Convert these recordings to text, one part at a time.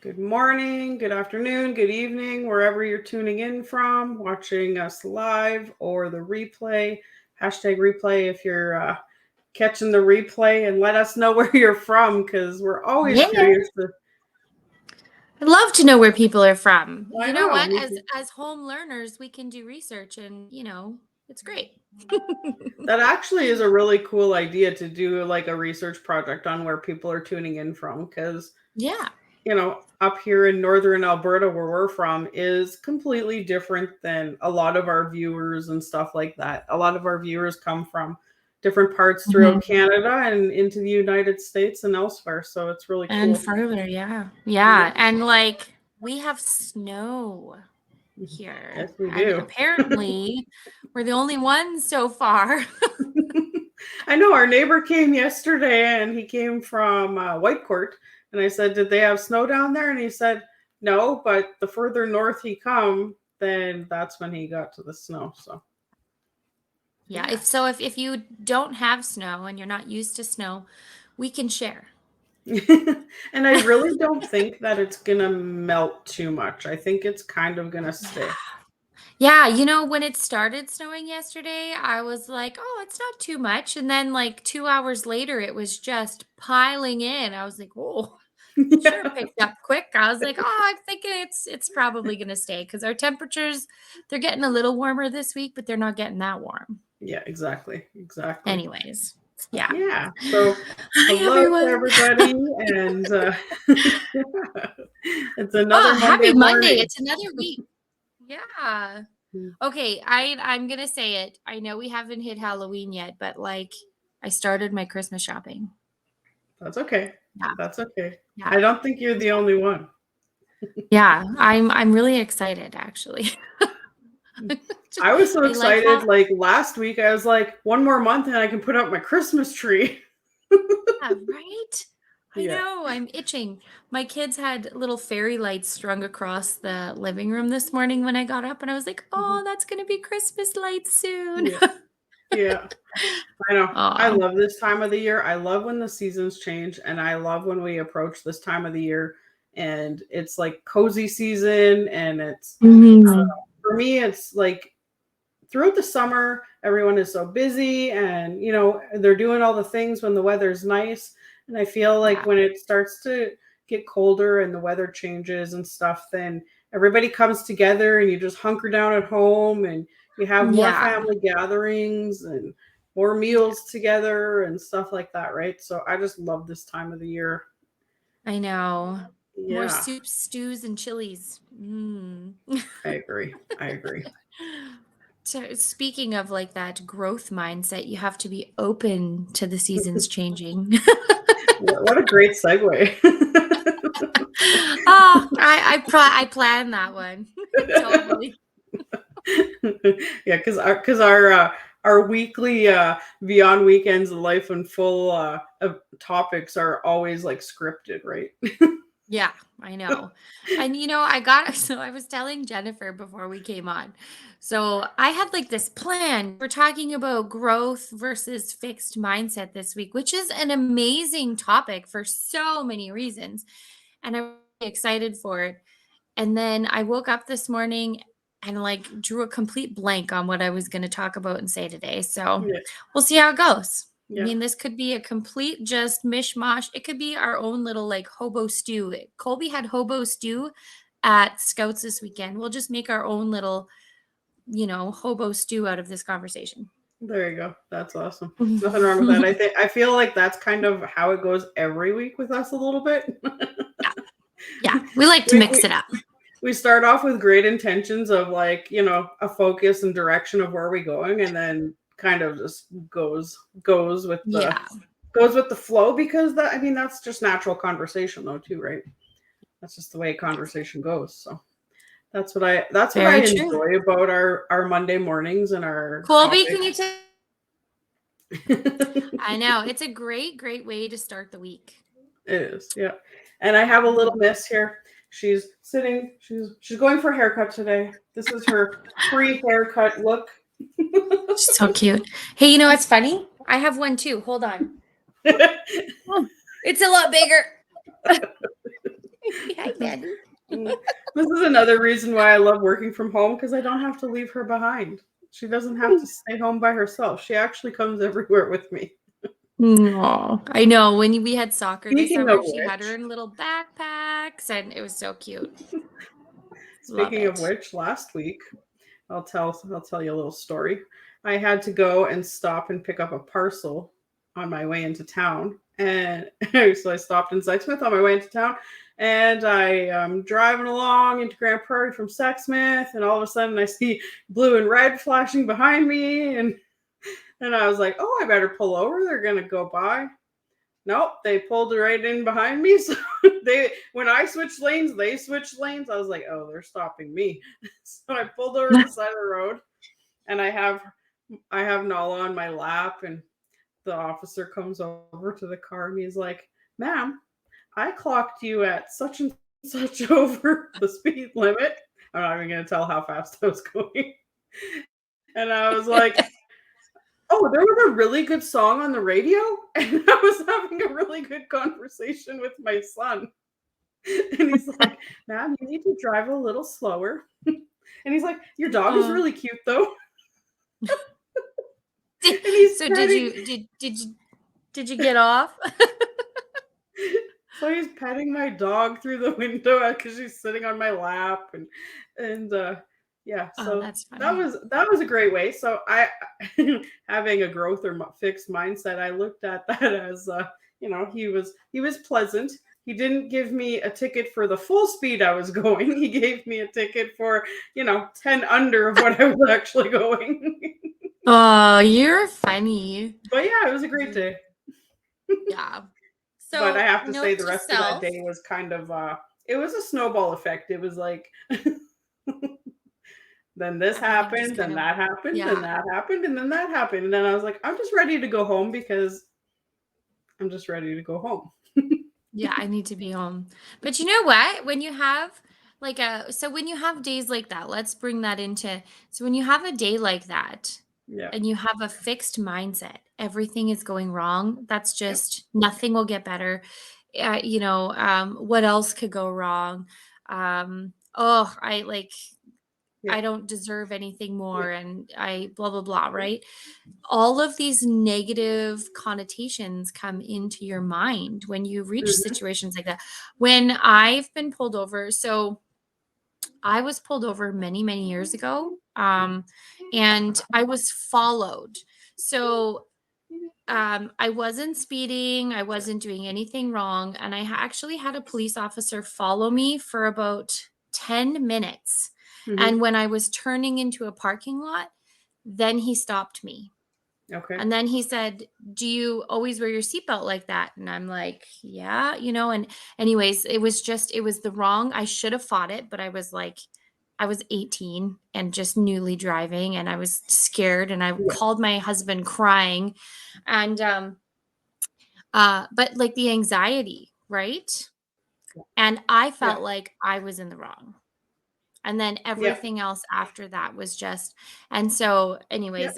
Good morning, good afternoon, good evening, wherever you're tuning in from, watching us live or the replay. Hashtag replay if you're catching the replay and let us know where you're from because we're always Yeah. curious to. I'd love to know where people are from. I You know know. what? As home learners, we can do research and, it's great. That actually is a really cool idea to do like a research project on where people are tuning in from because Yeah. up here in northern Alberta, where we're from, is completely different than a lot of our viewers and stuff like that. A lot of our viewers come from different parts throughout Mhm. Canada and into the United States and elsewhere. So it's really And cool. further, yeah. Yeah. Yeah. And like we have snow here. Yes, we And do. apparently we're the only ones so far. I know our neighbor came yesterday and he came from Whitecourt. And I said, "Did they have snow down there?" And he said, "No, but the further north he come, then that's when he got to the snow." So, Yeah. yeah. If you don't have snow and you're not used to snow, we can share. And I really don't think that it's gonna melt too much. I think it's kind of gonna Yeah. stay. Yeah, when it started snowing yesterday, I was like, "Oh, it's not too much." And then like 2 hours later, it was just piling in. I was like, "Oh, sure Yeah. picked up quick." I was like, "Oh, I'm thinking it's probably going to stay because our temperatures they're getting a little warmer this week, but they're not getting that warm." Yeah, exactly. Exactly. Anyways, yeah. Yeah. So Hi hello to everyone. everybody and yeah. It's another Oh, Monday happy Monday. morning. It's another week. Yeah. Okay, I'm gonna say it. I know we haven't hit Halloween yet, but like I started my Christmas shopping. That's okay. Yeah, That's okay. yeah, I don't think you're the only one. yeah. I'm really excited actually. Just, I was so I like excited. how Like last week, I was like, one more month and I can put up my Christmas tree. yeah, right? I Yeah. know, I'm itching. My kids had little fairy lights strung across the living room this morning when I got up, and I was like, Mhm. "Oh, that's gonna be Christmas lights soon." Yeah. Yeah. I know. I Oh, love this time of the year. I love when the seasons change, and I love when we approach this time of the year and it's like cozy season. And it's mhm. for me, it's like throughout the summer, everyone is so busy and they're doing all the things when the weather's nice. And I feel like Yeah, when it starts to get colder and the weather changes and stuff, then everybody comes together and you just hunker down at home and you have more yeah, family gatherings and more yeah. meals together and stuff like that, right? So I just love this time of the year. I know. More Yeah, soups, stews, and chilies. Mm. I agree. I agree. So speaking of like that growth mindset, you have to be open to the seasons changing. What a great segue. Oh, I planned that one. Totally. Yeah, because our weekly Beyond Weekends Life in Full of topics are always like scripted, right? Yeah, I know. And I got so I was telling Jennifer before we came on. So I had like this plan. We're talking about growth versus fixed mindset this week, which is an amazing topic for so many reasons. And I'm really excited for it. And then I woke up this morning and like drew a complete blank on what I was going to talk about and say today. So Yeah, we'll see how it goes. I yeah. mean, this could be a complete just mishmash. It could be our own little like hobo stew. Colby had hobo stew at Scouts this weekend. We'll just make our own little, hobo stew out of this conversation. There you go. That's awesome. Nothing wrong with that. I feel like that's kind of how it goes every week with us a little bit. Yeah. Yeah. We like to we, mix we it up. we start off with great intentions of like a focus and direction of where we're going, and then kind of just goes with the Yeah. goes with the flow because that's just natural conversation though too, right? That's just the way conversation goes. So that's what I Very true. enjoy about our Monday mornings and our Colby, topic. can you take? It I know. It's a great, great way to start the week. is, yeah. And I have a little miss here. She's sitting. She's going for a haircut today. This is her pre-haircut look. So cute. Hey, you know what's funny? I have one too. Hold on. Oh, it's a lot bigger. Hi, Maddie. This is another reason why I love working from home, because I don't have to leave her behind. She doesn't have to stay home by herself. She actually comes everywhere with me. Aw, I know. When we had soccer this Speaking of summer, she had her which, in little backpacks, and it was so cute. Love speaking of it. which, last week I'll tell you a little story. I had to go and stop and pick up a parcel on my way into town, and so I stopped in Sexsmith on my way into town, and I am driving along into Grand Prairie from Sexsmith, and all of a sudden I see blue and red flashing behind me, and I was like, oh, I better pull over. They're gonna go by. Nope, they pulled right in behind me. So when I switched lanes, they switched lanes. I was like, oh, they're stopping me. So I pulled over to the side of the road, and I have Nala on my lap, and the officer comes over to the car, and he's like, ma'am, I clocked you at such and such over the speed limit. I'm not even gonna tell how fast I was going. And I was like, oh, there was a really good song on the radio, and I was having a really good conversation with my son. And he's like, "Ma'am, you need to drive a little slower." And he's like, "Your dog is Oh. really cute, though." And he's So petting, did you get off? so he's petting my dog through the window because she's sitting on my lap, and yeah, Oh, so that's that funny. was that was a great way. So I, having a growth or fixed mindset, I looked at that as he was pleasant. He didn't give me a ticket for the full speed I was going. He gave me a ticket for 10 under of what I was actually going. Oh, you're funny. But yeah, it was a great day. Yeah. But I So, have to say note the to rest of that self. day was kind of it was a snowball effect. It was like then this Everything just happened, kind then of, that happened, then yeah. that happened, and then that happened. And then I was like, I'm just ready to go home because I'm just ready to go home. Yeah, I need to be home. But you know what? When you have days like that, let's bring that into, so when you have a day like that Yeah. and you have a fixed mindset, everything is going wrong. That's Yep. just nothing will get better. What else could go wrong? I Yep. don't deserve anything more Yep. and I blah blah blah, Yep. right? All of these negative connotations come into your mind when you reach Mhm. situations like that. When I've been pulled over, so I was pulled over many, many years ago, and I was followed. So I wasn't speeding, I wasn't doing anything wrong, and actually had a police officer follow me for about 10 minutes. Mhm. And when I was turning into a parking lot, then he stopped me. Okay. And then he said, "Do you always wear your seatbelt like that?" And I'm like, "Yeah, And anyways, it was the wrong. I should have fought it, but I was 18 and just newly driving, and I was scared, and I Yeah. called my husband crying, and but like the anxiety, right? And I Yeah. felt like I was in the wrong. And then Yeah. everything else after that was and so, Yeah. anyways,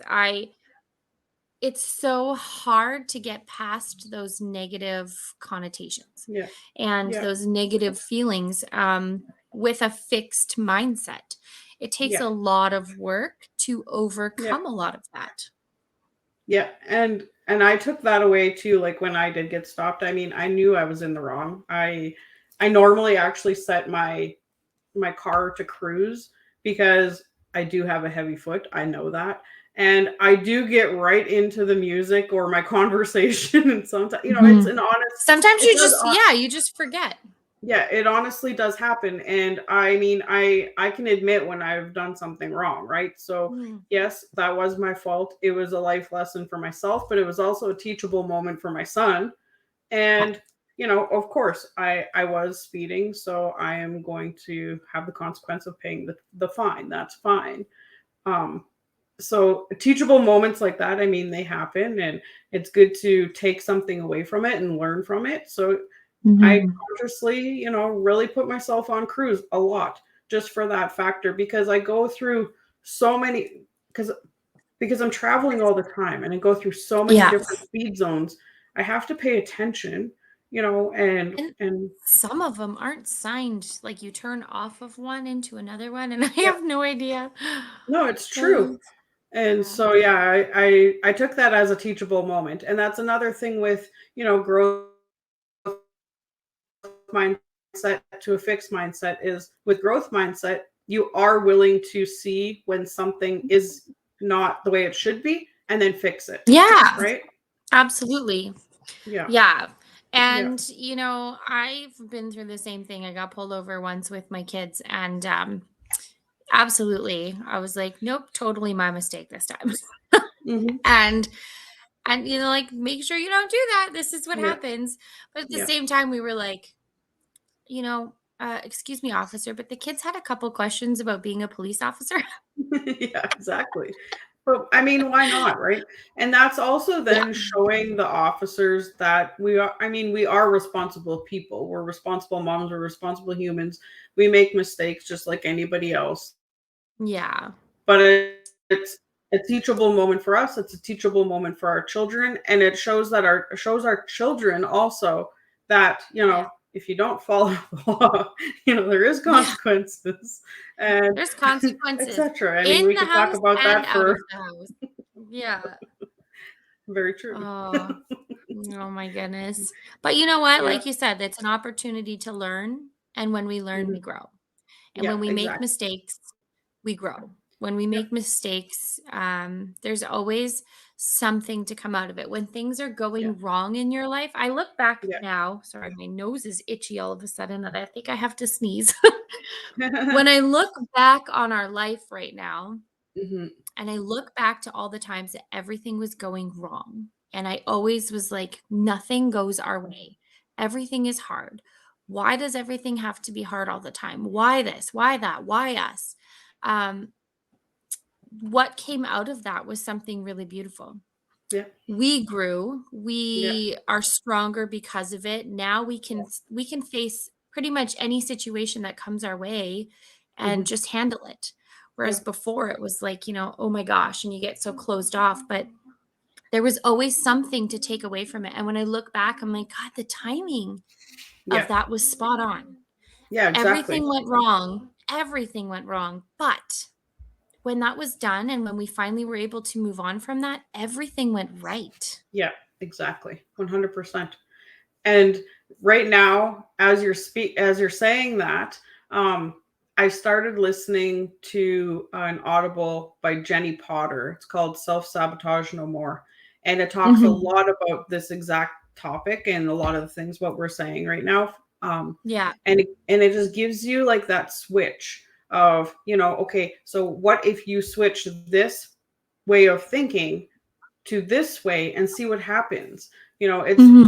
it's so hard to get past those negative connotations Yeah. and Yeah. those negative feelings with a fixed mindset. It takes Yeah. a lot of work to Yeah. overcome a lot of that. Yeah. And I took that away too. Like when I did get stopped, I mean, I knew I was in the wrong. I normally actually set my car to cruise because I do have a heavy foot. I know that. And I do get right into the music or my conversation. And sometimes, it's Mhm. an honest, Sometimes it you does, just, yeah, you just forget. yeah, it honestly does happen. And I mean, I can admit when I've done something wrong, right? So, Mm. yes, that was my fault. It was a life lesson for myself, but it was also a teachable moment for my son. And of course, I was speeding, so I am going to have the consequence of paying the fine. That's fine. Um, so teachable moments like that, I mean, they happen, and it's good to take something away from it and learn from it. So I Mhm. consciously, really put myself on cruise a lot just for that factor because I go through so many because I'm traveling all the time and I go through so many Yeah. different speed zones. I have to pay attention, and And and some of them aren't signed, like, you turn off of one into another one, and I yeah, have no idea. no, it's true. So And yeah. so yeah, I took that as a teachable moment. And that's another thing with, growth mindset to a fixed mindset is with growth mindset, you are willing to see when something is not the way it should be and then fix it. Yeah, Right? absolutely. Yeah. Yeah. Yeah. And, I've been through the same thing. I got pulled over once with my kids, and absolutely. I was like, nope, totally my mistake this time. Hmm. and like, make sure you don't do that. This is what Yeah. happens. But at the Yeah. same time, we were like, excuse me, officer, but the kids had a couple questions about being a police officer. Yeah, exactly. But I mean, why not, right? And that's also Yeah. then showing the officers that we are responsible people. We're responsible moms, we're responsible humans. We make mistakes just like anybody else. Yeah. But it's a teachable moment for us. It's a teachable moment for our children, and it shows our children also that Yeah. if you don't follow the law, there is Yeah. consequences, and There's consequences etc. I mean, in we the could talk house about and that out for of the house. Yeah. very true. Oh, oh my goodness. But you know what? Yeah. Like you said, it's an opportunity to learn. And when we learn, we Mhm. grow. And Yeah. when we make Exactly. mistakes, we grow. When we Yep. make mistakes, there's always something to come out of it. When things are Yeah. going wrong in your life, I look back Yeah. now. Sorry, my nose is itchy all of a sudden that I think I have to sneeze. When I look back on our life right now, Hmm. and I look back to all the times that everything was going wrong, and I always was like, nothing goes our way. Everything is hard. Why does everything have to be hard all the time? Why this? Why that? Why us? Um, what came out of that was something really beautiful. Yeah. We grew. Yeah. We are stronger because of it. Now Yeah. we can face pretty much any situation that comes our way and Hmm. just handle it. Yeah. Whereas before it was like, oh my gosh, and you get so closed off, but there was always something to take away from it. And when I look back, I'm like, God, the timing of Yeah. that was spot on. Yeah. Exactly. Everything went wrong. Everything went wrong. But when that was done and when we finally were able to move on from that, everything went right. Yeah. Exactly. 100%. And right now, as you're saying that, I started listening to an Audible by Jenny Potter. It's called Self Sabotage No More, and it talks a Mhm. lot about this exact topic and a lot of the things what we're saying right now. Yeah. And it just gives you like that switch of okay, so what if you switch this way of thinking to this way and see what happens? It's Mhm.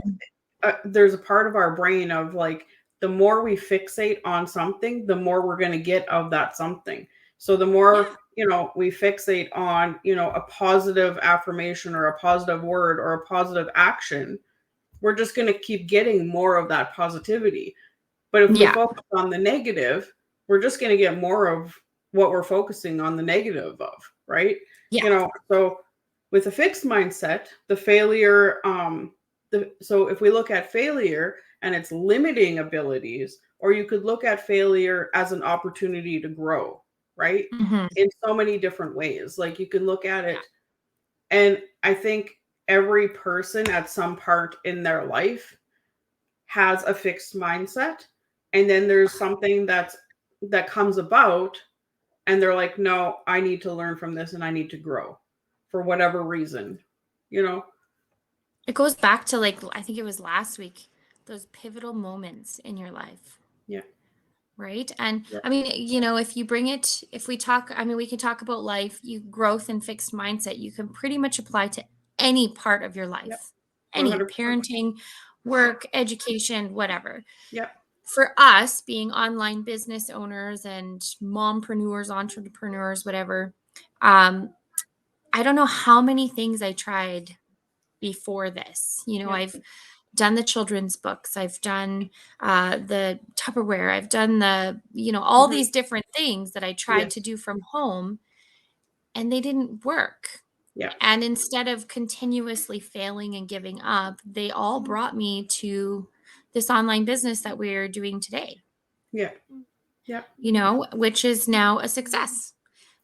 there's a part of our brain of like the more we fixate on something, the more we're going to get of that something. So the more Yeah. we fixate on a positive affirmation or a positive word or a positive action, we're just going to keep getting more of that positivity. But if we Yeah. focus on the negative, we're just going to get more of what we're focusing on the negative of, right? Yeah. So with a fixed mindset, the failure, so if we look at failure and its limiting abilities, or you could look at failure as an opportunity to grow, right? Mhm. In so many different ways. Like you can look at Yeah. it, and I think every person at some part in their life has a fixed mindset, and then there's something that comes about, and they're like, no, I need to learn from this and I need to grow for whatever reason you know It goes back to, like, I think it was last week, those pivotal moments in your life, yeah. right? And Yeah. I mean, if you bring it, if we talk, I mean, we can talk about life, you growth and fixed mindset, you can pretty much apply to any part of your Yeah. life, any 100%. parenting, work, education, whatever. Yeah. For us being online business owners and mompreneurs, entrepreneurs, whatever, um, I don't know how many things I tried before this. Yeah. I've done the children's books, I've done the Tupperware, I've done all Hmm. these different things that I Yeah. tried to do from home, and they didn't work. Yeah. And instead of continuously failing and giving up, they all brought me to this online business that we're doing today, Yeah. Yeah. which is now a success.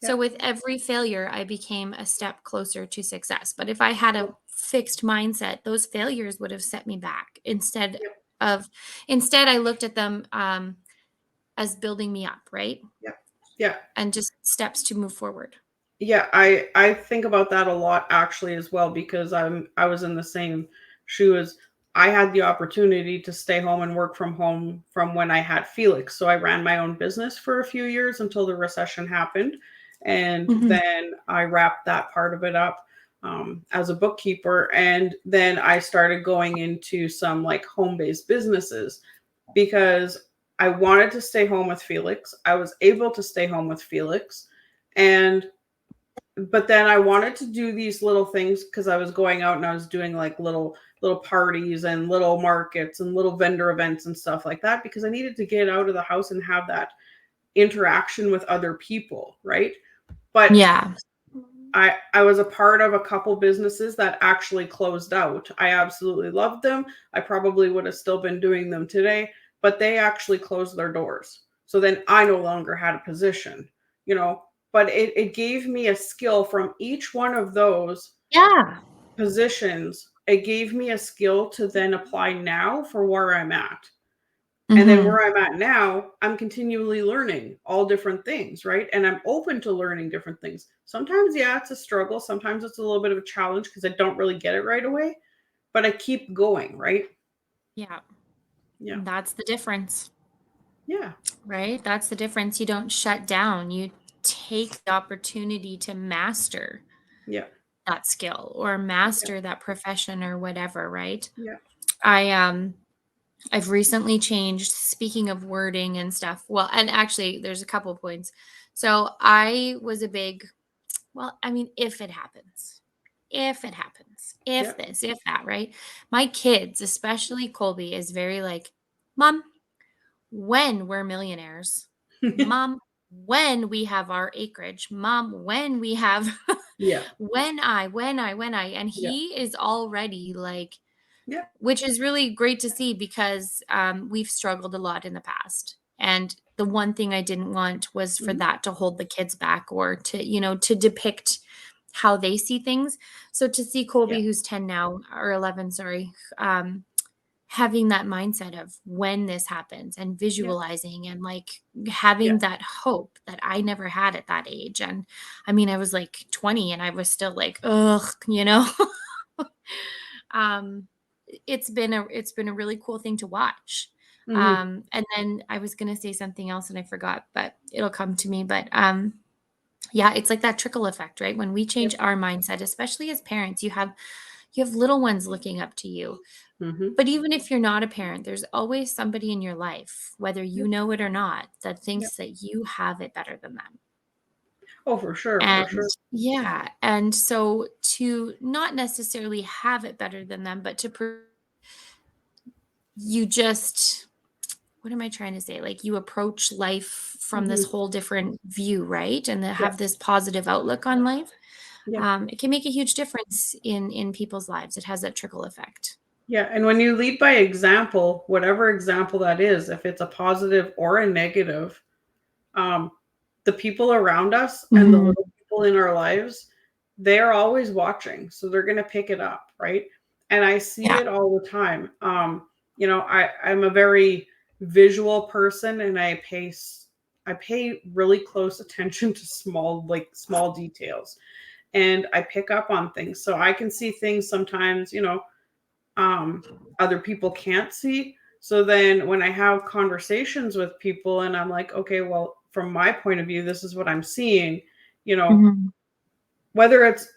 Yeah. So with every failure, I became a step closer to success. But if I had a fixed mindset, those failures would have set me back. Of, instead, I looked at them as building me up, right? Yeah. Yeah. And just steps to move forward. Yeah, I think about that a lot actually as well, because I was in the same shoe as I had the opportunity to stay home and work from home from when I had Felix. So I ran my own business for a few years until the recession happened. And Mhm. then I wrapped that part of it up as a bookkeeper. And then I started going into some like home based businesses because I wanted to stay home with Felix. I was able to stay home with Felix. And but then I wanted to do these little things because I was going out and I was doing like little parties and little markets and little vendor events and stuff like that, because I needed to get out of the house and have that interaction with other people, right? But Yeah. I was a part of a couple businesses that actually closed out. I absolutely loved them. I probably would have still been doing them today, but they actually closed their doors. So then I no longer had a position, you know, but it gave me a skill from each one of those Yeah. positions. It gave me a skill to then apply now for where I'm at. And then Mhm. where I'm at now, I'm continually learning all different things, right? And I'm open to learning different things. Sometimes, yeah, it's a struggle. Sometimes it's a little bit of a challenge because I don't really get it right away, but I keep going, right? Yeah. Yeah. That's the difference, Yeah. right? That's the difference. You don't shut down. You take the opportunity to master Yeah. that skill or Yeah. master that profession or whatever, right? Yeah. I I've recently changed, speaking of wording and stuff. Well, and actually there's a couple points. So I was a big, well, I mean, if it happens, Yeah. if this, if that, right? My kids, especially Colby, is very like, Mom, when we're millionaires, Mom, when we have our acreage, Mom, when we have, Yeah. when I, and Yeah. he is already like, Yeah. which is really great to see because we've struggled a lot in the past. And the one thing I didn't want was for Mhm. that to hold the kids back or to, to depict how they see things. So to see Yeah. Colby, who's 10 now, or 11, sorry, having that mindset of when this happens and Yeah. visualizing and like Yeah. having that hope that I never had at that age. And I mean, I was like 20 and I was still like, ugh. um it's been a really cool thing to watch. Hmm. And then I was going to say something else and I forgot, but it'll come to me. But yeah, it's like that trickle effect, right? When we Yep. change our mindset, especially as parents, you have little ones looking up to you. Hmm. But even if you're not a parent, there's always somebody in your life, whether you Yep. know it or not, that Yep. thinks that you have it better than them. Oh, for sure. For And sure. yeah, and so to not necessarily have it better than them, but you just, what am I trying to say? Like you approach life from this Hmm. whole different view, right? And then Yeah. have this positive outlook on life. Yeah. It can make a huge difference in people's lives. It has that trickle effect. Yeah, and when you lead by example, whatever example that is, if it's a positive or a negative, um, the people around us and the Mhm. little people in our lives, they're always watching, so they're going to pick it up, right? And I see Yeah. it all the time. I'm a very visual person, and I pay really close attention to small details, and I pick up on things, so I can see things sometimes, um, other people can't see. So then when I have conversations with people and I'm like, okay, well, from my point of view, this is what I'm seeing, you know, Mhm. whether it's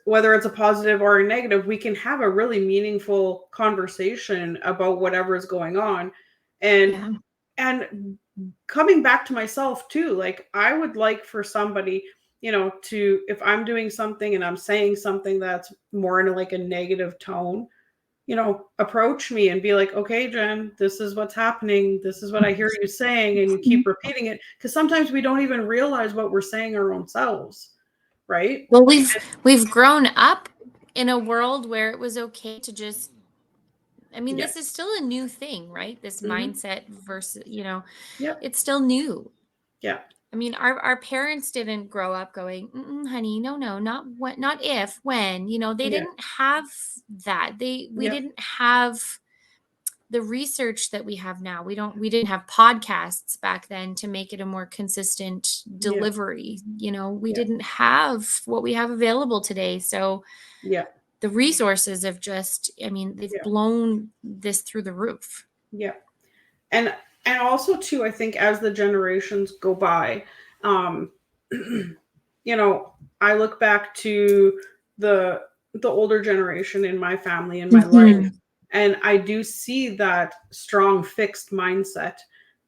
a positive or a negative, we can have a really meaningful conversation about whatever is going on. And Yeah. and coming back to myself too, like I would like for somebody, to, if I'm doing something and I'm saying something that's more in like a negative tone, approach me and be like, okay, Jen, this is what's happening. This is what I hear you saying. And you keep repeating it. Because sometimes we don't even realize what we're saying our own selves. Right. Well, we've grown up in a world where it was okay to just I mean, Yeah. this is still a new thing, right? This Hmm. mindset versus, Yeah. it's still new. Yeah. I mean, our parents didn't grow up going, "Mm-mm, honey, no, no, not when, not if, when." They Yeah. didn't have that. We Yeah. didn't have the research that we have now. We didn't have podcasts back then to make it a more consistent Yeah. delivery. We Yeah. didn't have what we have available today. So Yeah. the resources have just, I mean, they've Yeah. blown this through the roof. Yeah. And also too, I think as the generations go by, um, I look back to the the older generation in my family in my life, Mhm. and I do see that strong fixed mindset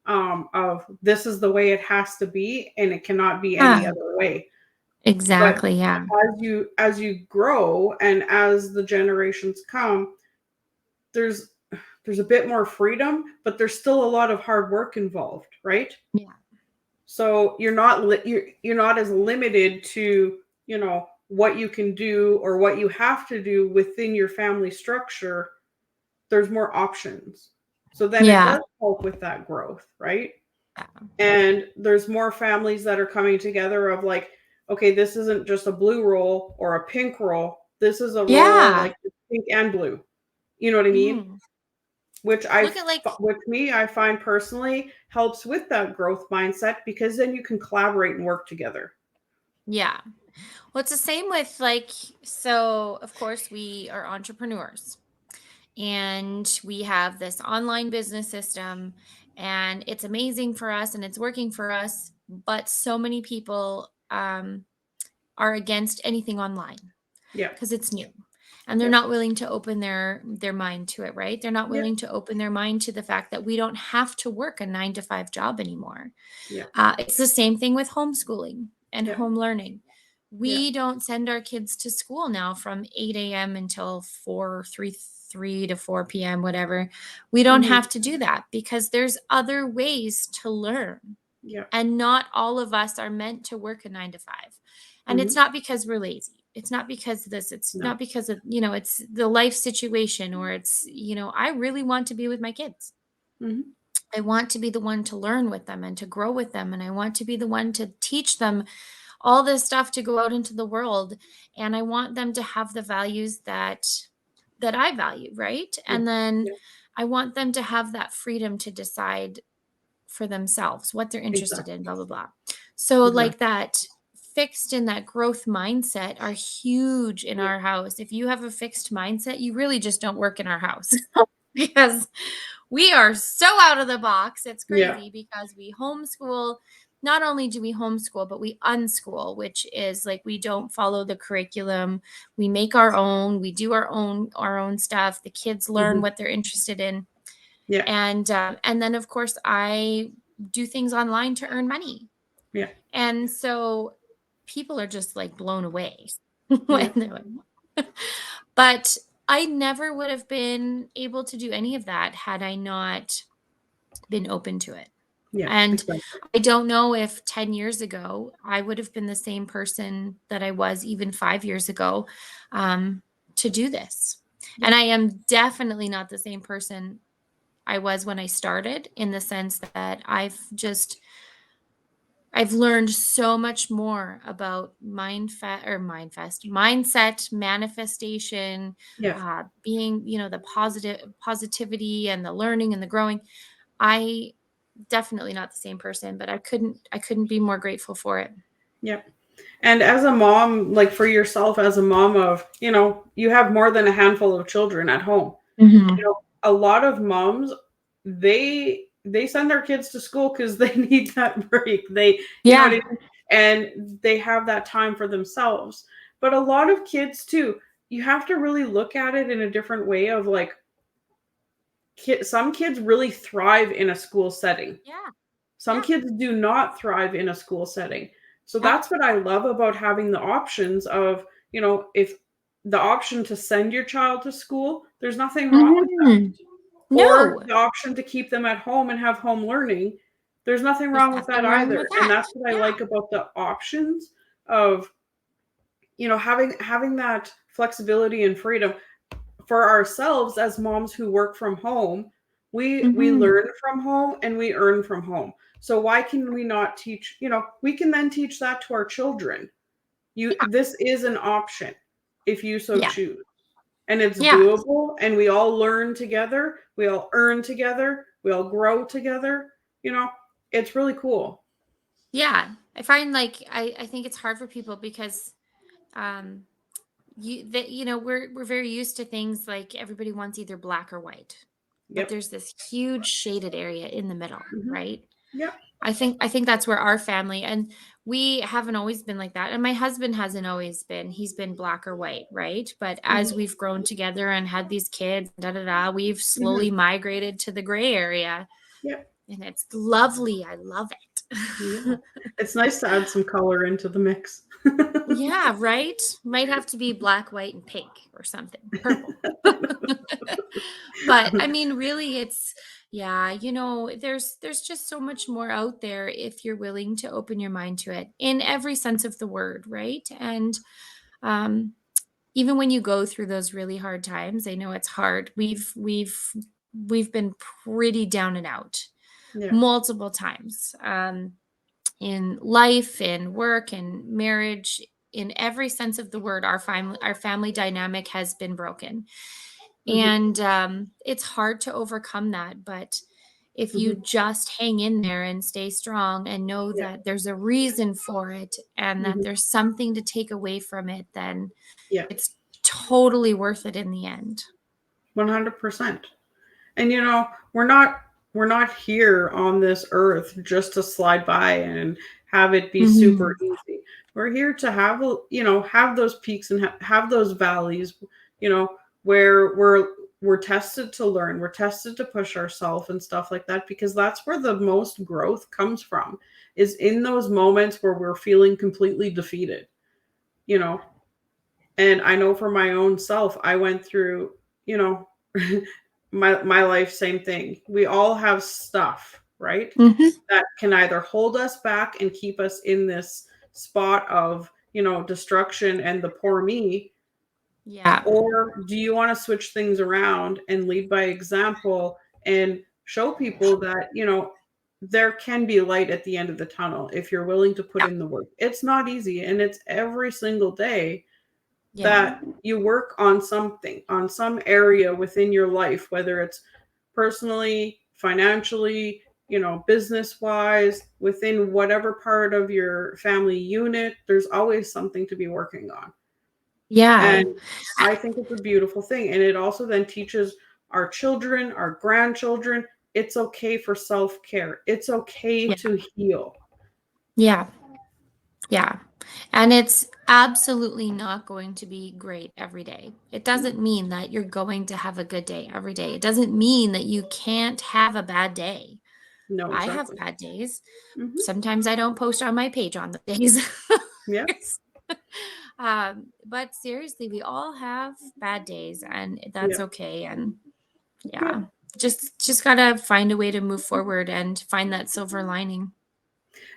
of this is the way it has to be, and it cannot be any Yeah, other way. But exactly. Yeah. as you grow and as the generations come, there's there's a bit more freedom, but there's still a lot of hard work involved, right? Yeah. So you're not as limited to what you can do or what you have to do within your family structure. There's more options, so then it Yeah. does help with that growth, right? Yeah. And there's more families that are coming together of like, okay, this isn't just a blue roll or a pink roll, this is a roll Yeah. like pink and blue, you know what I mean? Mhm. Which Look at like, I find personally helps with that growth mindset, because then you can collaborate and work together. yeah. Well, it's the same with like, so of course we are entrepreneurs and we have this online business system and it's amazing for us and it's working for us. But so many people are against anything online Yeah. because it's new and they're Yeah. not willing to open their mind to it, right? They're not Yeah. willing to open their mind to the fact that we don't have to work a 9 to 5 job anymore. Yeah. It's the same thing with homeschooling and Yeah. home learning. Yeah. We don't send our kids to school now from 8 a.m. until 3 to 4 p.m., whatever. We don't Hmm. have to do that because there's other ways to learn. Yeah. And not all of us are meant to work a 9 to 5. And it's Hmm. not because we're lazy. It's not because of this. It's No. not because of, it's the life situation or it's, I really want to be with my kids. Hmm. I want to be the one to learn with them and to grow with them. And I want to be the one to teach them all this stuff to go out into the world. And I want them to have the values that I value, right? Yeah. And then Yeah. I want them to have that freedom to decide for themselves what they're interested in, Exactly. blah, blah, blah. So like Exactly. that fixed and that growth mindset are huge in Yeah. our house. If you have a fixed mindset, you really just don't work in our house because we are so out of the box. It's Yeah. crazy because we homeschool. Not only do we homeschool, but we unschool, which is like we don't follow the curriculum. We make our own. We do our own stuff. The kids learn Hmm. what they're interested in, Yeah. and then of course I do things online to earn money. Yeah. And so people are just like blown away Yeah. when they're like, but I never would have been able to do any of that had I not been open to it. Yeah. And Exactly. I don't know if 10 years ago I would have been the same person that I was even 5 years ago um, to do this. Yeah. And I am definitely not the same person I was when I started, in the sense that I've learned so much more about mindset, manifestation, Yeah. being, the positivity and the learning and the growing. I definitely not the same person, but I couldn't be more grateful for it. Yeah. And as a mom, like for yourself as a mom of, you have more than a handful of children at home. Mhm. A lot of moms, they send their kids to school because they need that break. They, you know what I Yeah. mean? And they have that time for themselves. But a lot of kids too, you have to really look at it in a different way of like, some kids really thrive in a school setting. Yeah. Some Yeah. kids do not thrive in a school setting. So Yeah. that's what I love about having the options of, if the option to send your child to school, there's nothing wrong with that. Mhm. Or No, the option to keep them at home and have home learning, there's nothing there's wrong with that nothing wrong either. with And that. that's what I Yeah. like about the options of, having that flexibility and freedom. for ourselves as moms who work from home, we Mhm. learn from home and we earn from home. So why can we not teach, we can then teach that to our children. Yeah. This is an option if you so Yeah. choose. And it's Yeah. doable, and we all learn together, we all earn together, we all grow together. You know, it's really cool. Yeah. I find like I think it's hard for people because um we're very used to things like everybody wants either black or white. But Yep. there's this huge shaded area in the middle, Hmm. right? Yep. I think that's where our family, and we haven't always been like that. And my husband hasn't always been. He's been black or white, right? But as Hmm. we've grown together and had these kids, da da da, we've Hmm. slowly migrated to the gray area, Yep. and it's lovely. I love Yeah. it. It's nice to add some color into the mix. Yeah, right? Might have to be black, white, and pink or something. Purple. But I mean, really it's yeah, there's just so much more out there if you're willing to open your mind to it in every sense of the word, right? And um even when you go through those really hard times, I know it's hard. We've been pretty down and out Yeah. multiple times. In life, in work, in marriage, in every sense of the word, our family dynamic has been broken, Hmm. and it's hard to overcome that. But if you Hmm. just hang in there and stay strong and know Yeah. that there's a reason for it and that Hmm. there's something to take away from it, then Yeah. it's totally worth it in the end. 100%. And we're not here on this earth just to slide by and have it be super Mhm. easy. We're here to have those peaks and have those valleys, you know, where we're tested to learn, we're tested to push ourselves and stuff like that, because that's where the most growth comes from, is in those moments where we're feeling completely defeated, you know. And I know for my own self, I went through, you know, my life, same thing. We all have stuff, right? Mhm. That can either hold us back and keep us in this spot of, destruction and the poor me, Yeah. or do you want to switch things around and lead by example and show people that, there can be light at the end of the tunnel if you're willing to put Yeah. in the work. It's not easy, and it's every single day Yeah. that you work on something, on some area within your life, whether it's personally, financially, business wise, within whatever part of your family unit, there's always something to be working on. Yeah. And I think it's a beautiful thing. And it also then teaches our children, our grandchildren, it's okay for self care, it's okay Yeah. to heal. Yeah. Yeah. And it's absolutely not going to be great every day. It doesn't No, mean that you're going to have a good day every day. It doesn't mean that you can't have a bad day. no, I have exactly. bad days. Hmm. Sometimes I don't post on my page on the days. Yeah. But seriously, we all have bad days and that's Yeah. okay. And Yeah. yeah, just gotta find a way to move forward and find that silver lining.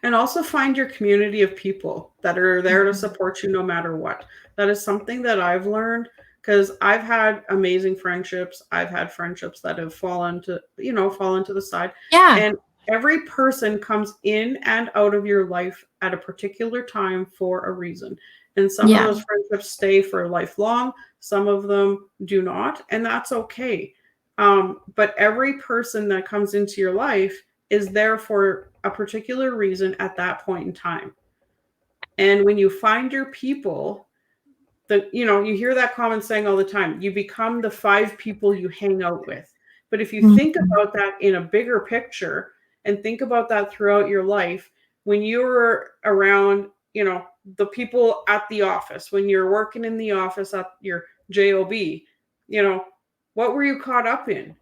And also find your community of people that are there to Mhm. support you no matter what. That is something that I've learned, because I've had amazing friendships. I've had friendships that have fallen to the side. Yeah. And every person comes in and out of your life at a particular time for a reason. And some of Yeah. those friendships stay for lifelong, some of them do not, and that's okay. But every person that comes into your life is there for a particular reason at that point in time. And when you find your people, you hear that common saying all the time, you become the five people you hang out with. But if you think Mhm. about that in a bigger picture and think about that throughout your life, when you're around, the people at the office, when you're working in the office at your job, you know what were you caught up in?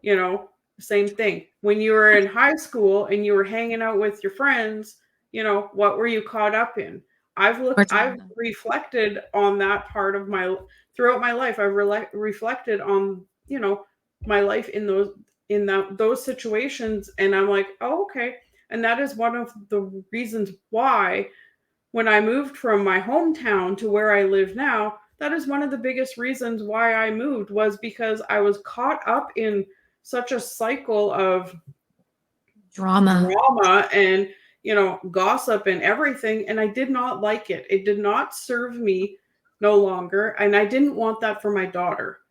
you know Same thing when you were in high school and you were hanging out with your friends. What were you caught up in? Or I've drama. reflected on that part of my throughout my life. I've reflected on my life in those situations, and I'm like, oh, okay. And that is one of the reasons why, when I moved from my hometown to where I live now, that is one of the biggest reasons why I moved, was because I was caught up in such a cycle of Drama. drama and, gossip and everything, and I did not like it. It did not serve me no longer, and I didn't want that for my daughter.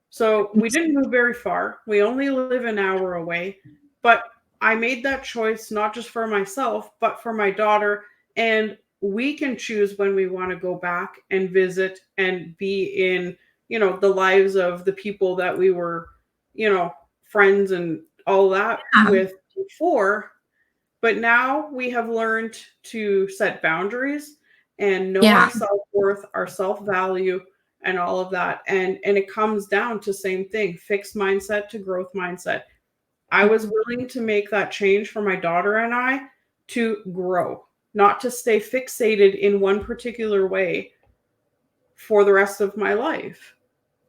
So we didn't move very far. We only live an hour away, but I made that choice not just for myself, but for my daughter. And we can choose when we want to go back and visit and be in, the lives of the people that we were, friends and all that Yeah. with before. But now we have learned to set boundaries and know our Yeah. self-worth, our self-value, and all of that. And it comes down to same thing, fixed mindset to growth mindset. I was willing to make that change for my daughter and I to grow, not to stay fixated in one particular way for the rest of my life.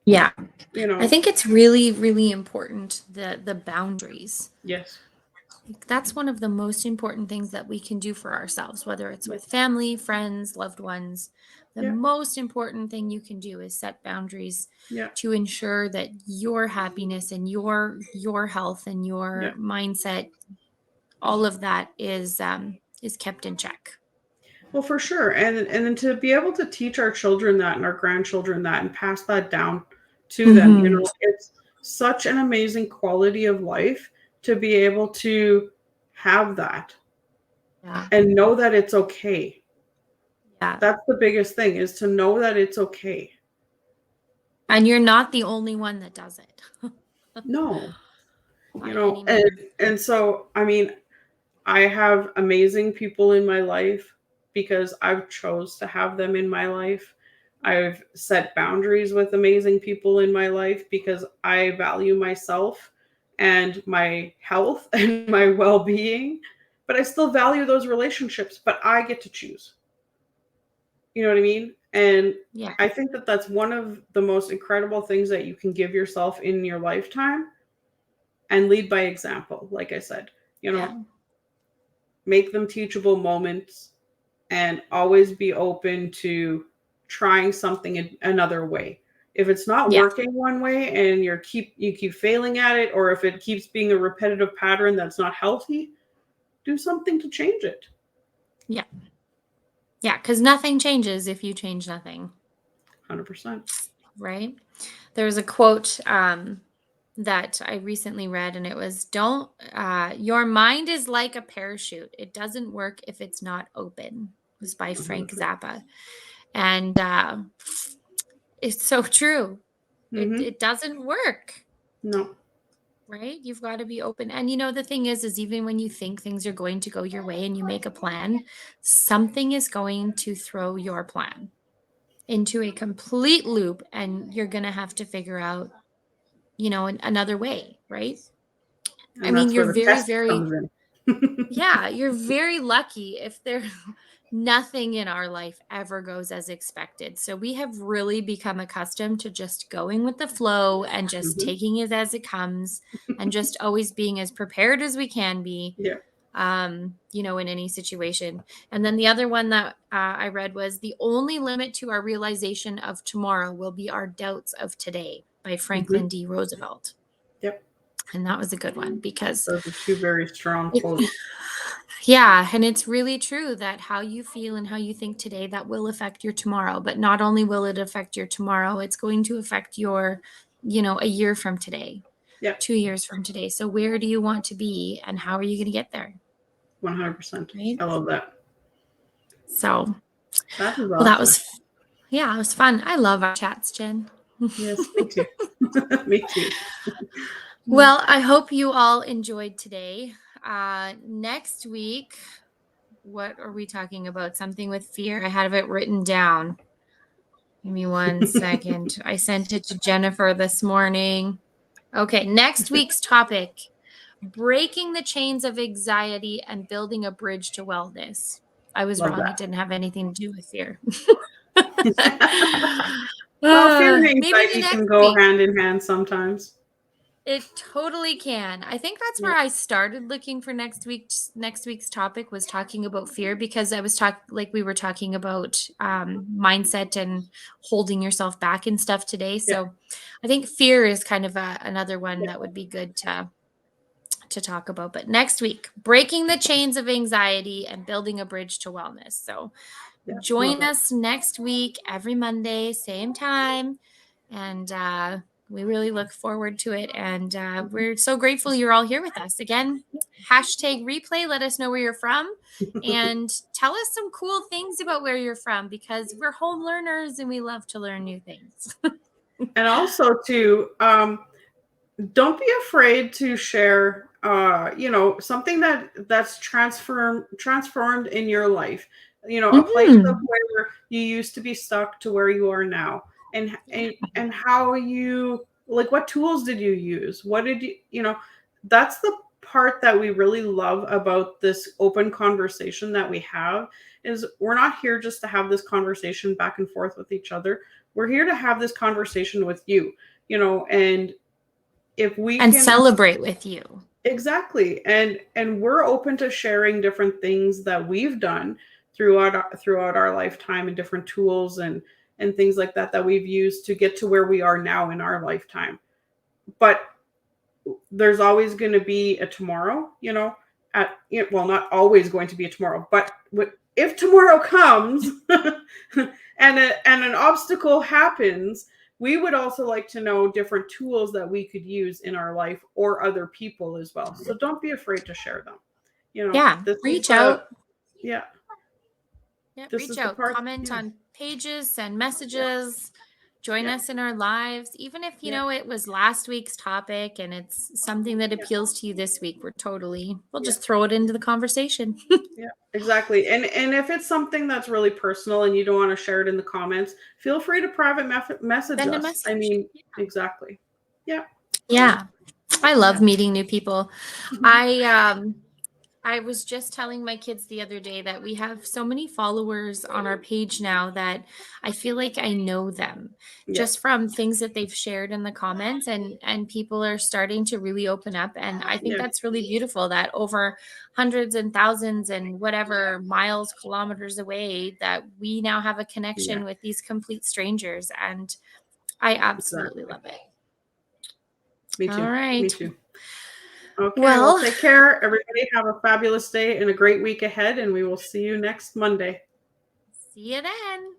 Yeah. You know, I think it's really, really important, the boundaries. yes. That's one of the most important things that we can do for ourselves, whether it's with family, friends, loved ones. The Yeah. most important thing you can do is set boundaries Yeah. to ensure that your happiness and your health and your Yeah. mindset, all of that is kept in check. Well, for sure. And then to be able to teach our children that and our grandchildren that and pass that down to them, Mhm. it's such an amazing quality of life to be able to have that Yeah. and know that it's okay. Yeah. That's the biggest thing, is to know that it's okay. And you're not the only one that does it. No, By any means. and so, I mean, I have amazing people in my life because I've chose to have them in my life. I've set boundaries with amazing people in my life because I value myself and my health and my well-being, but I still value those relationships, but I get to choose. You know what I mean? And Yeah. I think that that's one of the most incredible things that you can give yourself in your lifetime, and lead by example, like I said. Yeah. Make them teachable moments and always be open to trying something another way. If it's not Yeah. working one way and you keep failing at it, or if it keeps being a repetitive pattern that's not healthy, do something to change it. Yeah. Yeah. Because nothing changes if you change nothing. 100%. Right? There's a quote that I recently read, and it was, "Don't, your mind is like a parachute. It doesn't work if it's not open." It was by Frank 100%. Zappa. And it's so true. Mm-hmm. It doesn't work. No. Right? You've got to be open. And the thing is even when you think things are going to go your way and you make a plan, something is going to throw your plan into a complete loop, and you're going to have to figure out, another way, right? I And mean, that's you're where the very, test very, comes in. yeah, you're very lucky if there nothing in our life ever goes as expected. So we have really become accustomed to just going with the flow and just Mhm. taking it as it comes, and just always being as prepared as we can be, Yeah. in any situation. And then the other one that I read was, "The only limit to our realization of tomorrow will be our doubts of today," by Mhm. Franklin D. Roosevelt. Yep. And that was a good one because Those are two very strong it, quotes. yeah, and it's really true that how you feel and how you think today, that will affect your tomorrow. But not only will it affect your tomorrow, it's going to affect your, a year from today, Yep. 2 years from today. So where do you want to be, and how are you going to get there? 100%. Right? I love that. So, That is well, that awesome. was, yeah, it was fun. I love our chats, Jen. Yes, me too. Me too. Well, I hope you all enjoyed today. Next week, what are we talking about? Something with fear. I have it written down. Give me 1 second. I sent it to Jennifer this morning. Okay, next week's topic: breaking the chains of anxiety and building a bridge to wellness. I was Love wrong. that. It didn't have anything to do with fear. Well, fear and Maybe the anxiety can next go week. hand in hand sometimes. It totally can. I think that's Yeah. where I started looking for next week's topic was talking about fear because I was like we were talking about mindset and holding yourself back and stuff today. Yeah. So I think fear is kind of another one Yeah. that would be good to talk about. But next week, breaking the chains of anxiety and building a bridge to wellness. So Yeah. Love join it. us next week, every Monday, same time. And we really look forward to it. And we're so grateful you're all here with us. Again, hashtag replay. Let us know where you're from and tell us some cool things about where you're from because we're home learners and we love to learn new things. And also too, don't be afraid to share something that's transformed in your life, a place of Mhm. where you used to be stuck to where you are now, and how you, like, what tools did you use, what did that's the part that we really love about this open conversation that we have, is we're not here just to have this conversation back and forth with each other. We're here to have this conversation with you, and if we And can. celebrate with you. Exactly. And we're open to sharing different things that we've done throughout our lifetime, and different tools and things like that we've used to get to where we are now in our lifetime. But there's always going to be a tomorrow, well, not always going to be a tomorrow, but if tomorrow comes and an obstacle happens, we would also like to know different tools that we could use in our life or other people as well. So don't be afraid to share them. Yeah, This is reach out. yeah, Yep, this reach is the out, part. comment Yeah, on pages, send yeah, messages, join yeah, us in our lives. Even if, yeah, it was last week's topic and it's something that yeah, appeals to you this week, we'll yeah. just throw it into the conversation. Yeah, exactly. And if it's something that's really personal and you don't want to share it in the comments, feel free to private message Send a us. I message. mean, exactly. Yeah. Yeah. I love Yeah. meeting new people. I was just telling my kids the other day that we have so many followers on our page now that I feel like I know them Yeah. just from things that they've shared in the comments and people are starting to really open up and I think Yeah. that's really beautiful that over hundreds and thousands and whatever miles kilometers away that we now have a Yeah. connection with these complete strangers and I absolutely Exactly. love it. Me All too. Me right. too. Okay. Well, Well, take care. Everybody have a fabulous day and a great week ahead, and we will see you next Monday. see you then.